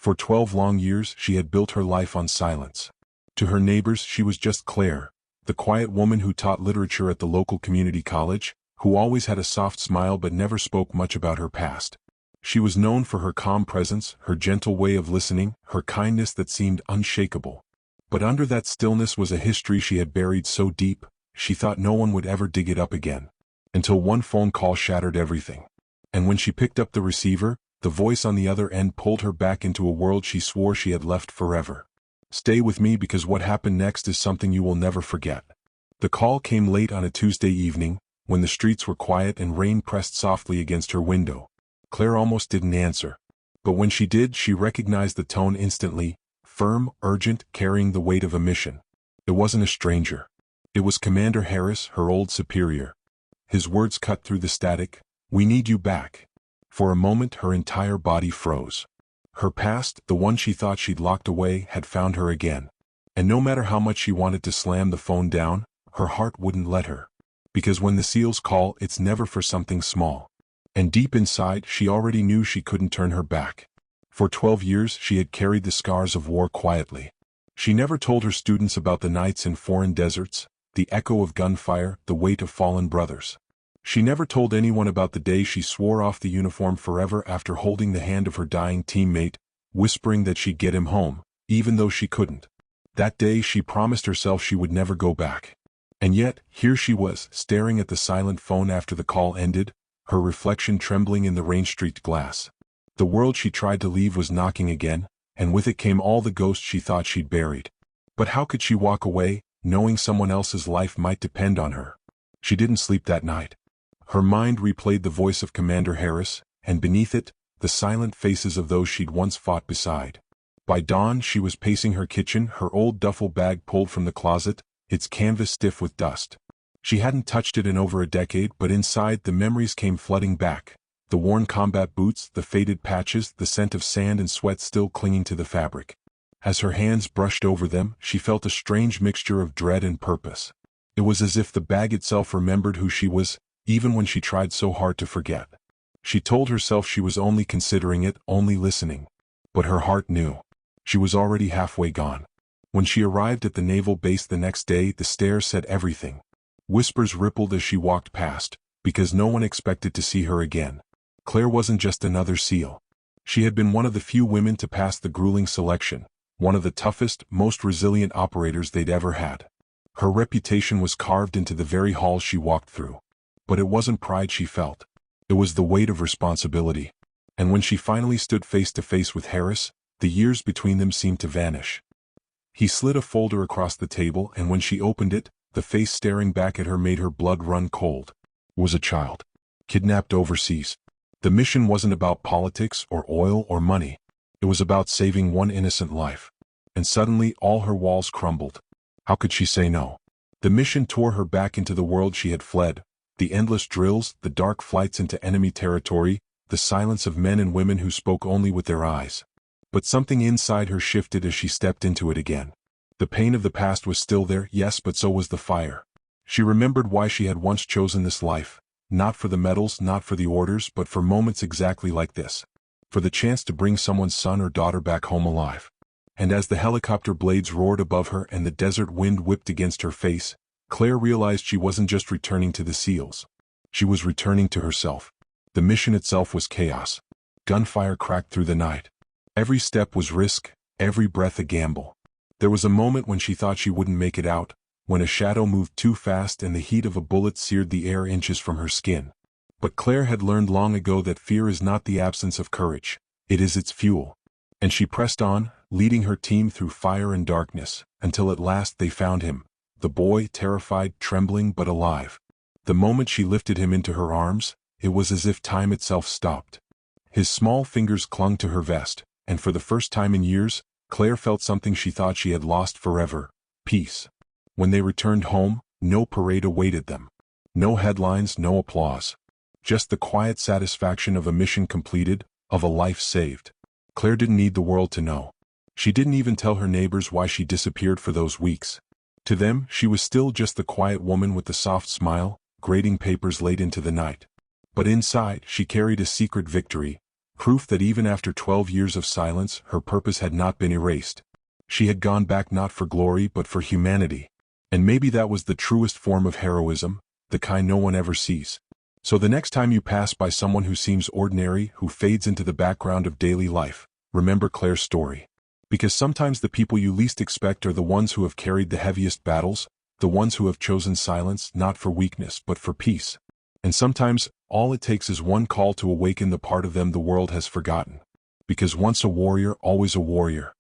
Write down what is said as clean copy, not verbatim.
For 12 long years she had built her life on silence. To her neighbors she was just Claire, the quiet woman who taught literature at the local community college, who always had a soft smile but never spoke much about her past. She was known for her calm presence, her gentle way of listening, her kindness that seemed unshakable. But under that stillness was a history she had buried so deep, she thought no one would ever dig it up again. Until one phone call shattered everything. And when she picked up the receiver, the voice on the other end pulled her back into a world she swore she had left forever. "Stay with me because what happened next is something you will never forget." The call came late on a Tuesday evening, when the streets were quiet and rain pressed softly against her window. Claire almost didn't answer. But when she did, she recognized the tone instantly, firm, urgent, carrying the weight of a mission. It wasn't a stranger. It was Commander Harris, her old superior. His words cut through the static, "We need you back." For a moment her entire body froze. Her past, the one she thought she'd locked away, had found her again. And no matter how much she wanted to slam the phone down, her heart wouldn't let her. Because when the SEALs call, it's never for something small. And deep inside, she already knew she couldn't turn her back. For 12 years she had carried the scars of war quietly. She never told her students about the nights in foreign deserts, the echo of gunfire, the weight of fallen brothers. She never told anyone about the day she swore off the uniform forever after holding the hand of her dying teammate, whispering that she'd get him home, even though she couldn't. That day she promised herself she would never go back. And yet, here she was, staring at the silent phone after the call ended, her reflection trembling in the rain-streaked glass. The world she tried to leave was knocking again, and with it came all the ghosts she thought she'd buried. But how could she walk away, knowing someone else's life might depend on her? She didn't sleep that night. Her mind replayed the voice of Commander Harris, and beneath it, the silent faces of those she'd once fought beside. By dawn she was pacing her kitchen, her old duffel bag pulled from the closet, its canvas stiff with dust. She hadn't touched it in over a decade, but inside the memories came flooding back. The worn combat boots, the faded patches, the scent of sand and sweat still clinging to the fabric. As her hands brushed over them, she felt a strange mixture of dread and purpose. It was as if the bag itself remembered who she was, even when she tried so hard to forget. She told herself she was only considering it, only listening. But her heart knew. She was already halfway gone. When she arrived at the naval base the next day, the stairs said everything. Whispers rippled as she walked past, because no one expected to see her again. Claire wasn't just another SEAL. She had been one of the few women to pass the grueling selection, one of the toughest, most resilient operators they'd ever had. Her reputation was carved into the very halls she walked through. But it wasn't pride she felt. It was the weight of responsibility. And when she finally stood face to face with Harris, the years between them seemed to vanish. He slid a folder across the table, and when she opened it, the face staring back at her made her blood run cold. It was a child. Kidnapped overseas. The mission wasn't about politics or oil or money. It was about saving one innocent life. And suddenly all her walls crumbled. How could she say no? The mission tore her back into the world she had fled. The endless drills, the dark flights into enemy territory, the silence of men and women who spoke only with their eyes. But something inside her shifted as she stepped into it again. The pain of the past was still there, yes, but so was the fire. She remembered why she had once chosen this life, not for the medals, not for the orders, but for moments exactly like this. For the chance to bring someone's son or daughter back home alive. And as the helicopter blades roared above her and the desert wind whipped against her face, Claire realized she wasn't just returning to the SEALs. She was returning to herself. The mission itself was chaos. Gunfire cracked through the night. Every step was risk, every breath a gamble. There was a moment when she thought she wouldn't make it out, when a shadow moved too fast and the heat of a bullet seared the air inches from her skin. But Claire had learned long ago that fear is not the absence of courage, it is its fuel. And she pressed on, leading her team through fire and darkness, until at last they found him. The boy, terrified, trembling, but alive. The moment she lifted him into her arms, it was as if time itself stopped. His small fingers clung to her vest, and for the first time in years, Claire felt something she thought she had lost forever: peace. When they returned home, no parade awaited them. No headlines, no applause. Just the quiet satisfaction of a mission completed, of a life saved. Claire didn't need the world to know. She didn't even tell her neighbors why she disappeared for those weeks. To them, she was still just the quiet woman with the soft smile, grading papers late into the night. But inside, she carried a secret victory, Proof that even after 12 years of silence, her purpose had not been erased. She had gone back not for glory but for humanity. And maybe that was the truest form of heroism, the kind no one ever sees. So the next time you pass by someone who seems ordinary, who fades into the background of daily life, remember Claire's story. Because sometimes the people you least expect are the ones who have carried the heaviest battles, the ones who have chosen silence not for weakness but for peace. And sometimes, all it takes is one call to awaken the part of them the world has forgotten. Because once a warrior, always a warrior.